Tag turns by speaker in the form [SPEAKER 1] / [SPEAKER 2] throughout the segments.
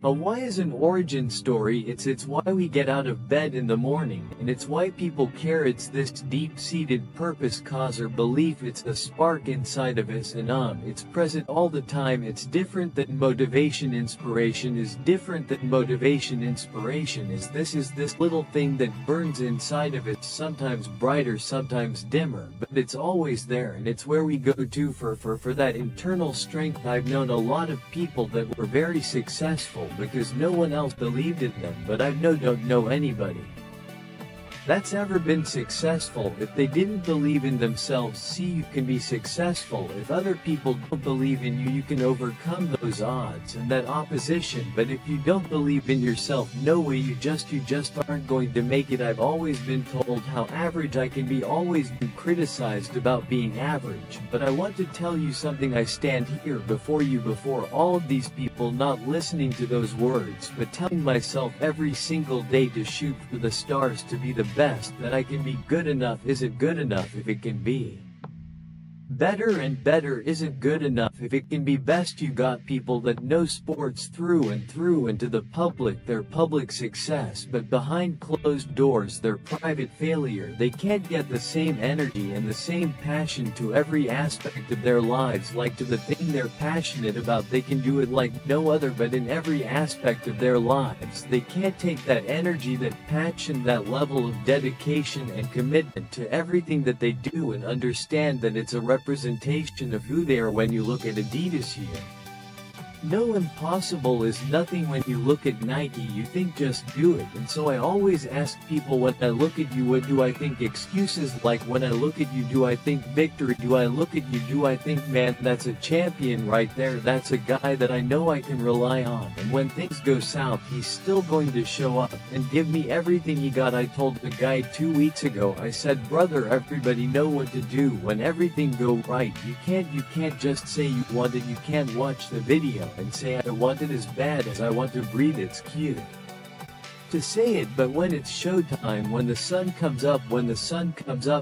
[SPEAKER 1] A why is an origin story. It's why we get out of bed in the morning, and it's why people care. It's this deep-seated purpose, cause or belief. It's a spark inside of us, and it's present all the time. It's different than motivation. Inspiration is different than motivation. Inspiration is this little thing that burns inside of us, sometimes brighter, sometimes dimmer, but it's always there, and it's where we go to for that internal strength. I've known a lot of people that were very successful because no one else believed in them, but I don't know anybody that's ever been successful if they didn't believe in themselves. See, you can be successful if other people don't believe in you. You can overcome those odds and that opposition, but if you don't believe in yourself, no way, you just aren't going to make it. I've always been told how average I can be, always been criticized about being average, but I want to tell you something. I stand here before you, before all of these people, not listening to those words, but telling myself every single day to shoot for the stars, to be the best that I can be. Good enough isn't good enough if it can be better, and better isn't good enough if it can be best. You got people that know sports through and through, and to the public their public success, but behind closed doors their private failure. They can't get the same energy and the same passion to every aspect of their lives like to the thing they're passionate about. They can do it like no other, but in every aspect of their lives they can't take that energy, that passion, that level of dedication and commitment to everything that they do, and understand that it's a representation of who they are. When you look at Adidas here, no, impossible is nothing. When you look at Nike, you think just do it. And so I always ask people, when I look at you, what do I think? Excuses like, when I look at you, do I think victory? Do I look at you, do I think, man, that's a champion right there, that's a guy that I know I can rely on, and when things go south he's still going to show up and give me everything he got. I told the guy 2 weeks ago, I said, brother, everybody know what to do when everything go right. You can't just say you want it. You can't watch the video and say, I want it as bad as I want to breathe. It's cute to say it, but when it's showtime, when the sun comes up,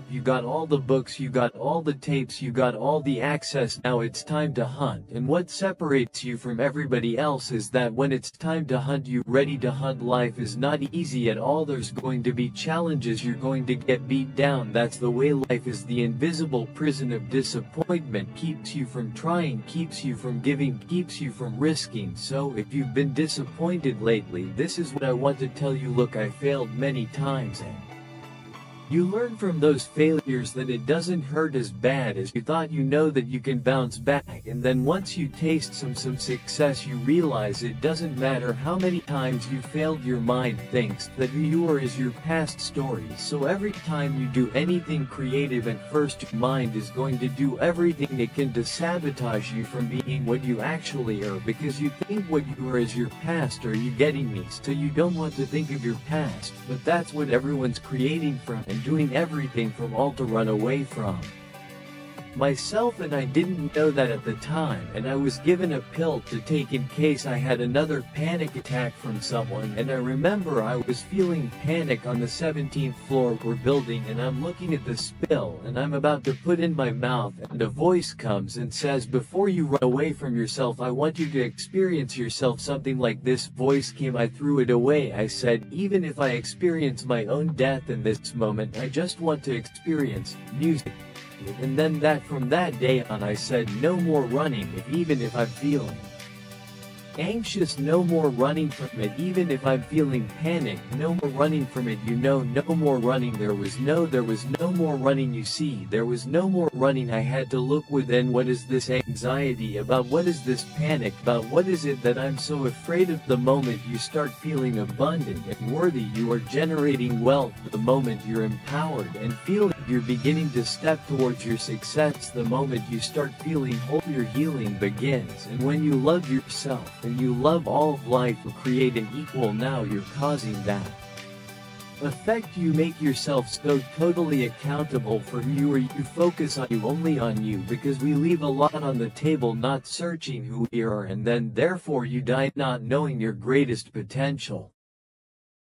[SPEAKER 1] you got all the books, you got all the tapes, you got all the access. Now it's time to hunt, and what separates you from everybody else is that when it's time to hunt, you ready to hunt. Life is not easy at all. There's going to be challenges. You're going to get beat down. That's the way life is. The invisible prison of disappointment keeps you from trying, keeps you from giving, keeps you from risking. So if you've been disappointed lately, this is what I want to tell you. Look, I failed many times, and you learn from those failures that it doesn't hurt as bad as you thought. You know that you can bounce back, and then once you taste some success, you realize it doesn't matter how many times you failed. Your mind thinks that who you are is your past stories, so every time you do anything creative, at first your mind is going to do everything it can to sabotage you from being what you actually are, because you think what you are is your past. Are you getting me? So you don't want to think of your past, but that's what everyone's creating from and doing everything from all to run away from. Myself, and I didn't know that at the time, and I was given a pill to take in case I had another panic attack from someone. And I remember I was feeling panic on the 17th floor we're building, and I'm looking at the spill and I'm about to put in my mouth, and a voice comes and says, before you run away from yourself, I want you to experience yourself. Something like this voice came. I threw it away. I said, even if I experience my own death in this moment, I just want to experience music. And then from that day on, I said, no more running, even if I'm feeling anxious, no more running from it. Even if I'm feeling panic, no more running from it. No more running. There was no more running. You see, there was no more running. I had to look within. What is this anxiety about? What is this panic about? What is it that I'm so afraid of? The moment you start feeling abundant and worthy, you are generating wealth. The moment you're empowered and feel you're beginning to step towards your success, the moment you start feeling whole, your healing begins. And when you love yourself and you love all of life, you create an equal. Now you're causing that effect. You make yourself so totally accountable for who you are. You focus on you, only on you, because we leave a lot on the table not searching who we are, and then therefore you die not knowing your greatest potential.